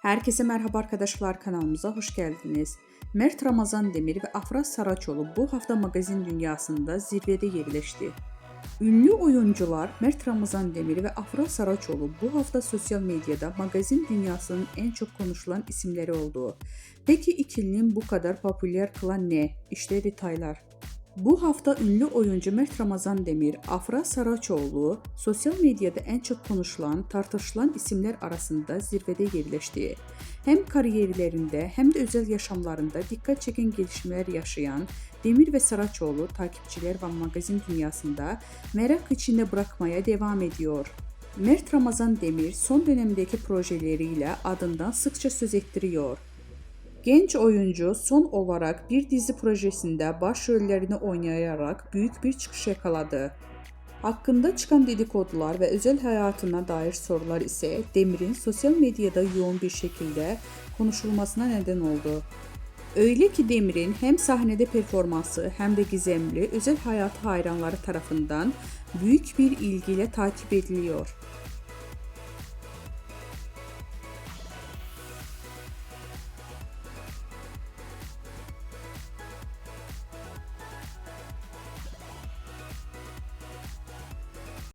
Herkese merhaba arkadaşlar, kanalımıza hoş geldiniz. Mert Ramazan Demir ve Afra Saraçoğlu bu hafta magazin dünyasında zirvede yerleşti. Ünlü oyuncular Mert Ramazan Demir ve Afra Saraçoğlu bu hafta sosyal medyada magazin dünyasının en çok konuşulan isimleri oldu. Peki ikilinin bu kadar popüler kılan ne? İşte detaylar. Bu hafta ünlü oyuncu Mert Ramazan Demir, Afra Saraçoğlu sosyal medyada en çok konuşulan, tartışılan isimler arasında zirvede yerleşti. Hem kariyerlerinde hem de özel yaşamlarında dikkat çeken gelişmeler yaşayan Demir ve Saraçoğlu takipçiler ve magazin dünyasında merak içinde bırakmaya devam ediyor. Mert Ramazan Demir son dönemdeki projeleriyle adından sıkça söz ettiriyor. Genç oyuncu son olarak bir dizi projesinde başrollerini oynayarak büyük bir çıkış yakaladı. Hakkında çıkan dedikodular ve özel hayatına dair sorular ise Demir'in sosyal medyada yoğun bir şekilde konuşulmasına neden oldu. Öyle ki Demir'in hem sahnede performansı hem de gizemli özel hayatı hayranları tarafından büyük bir ilgiyle takip ediliyor.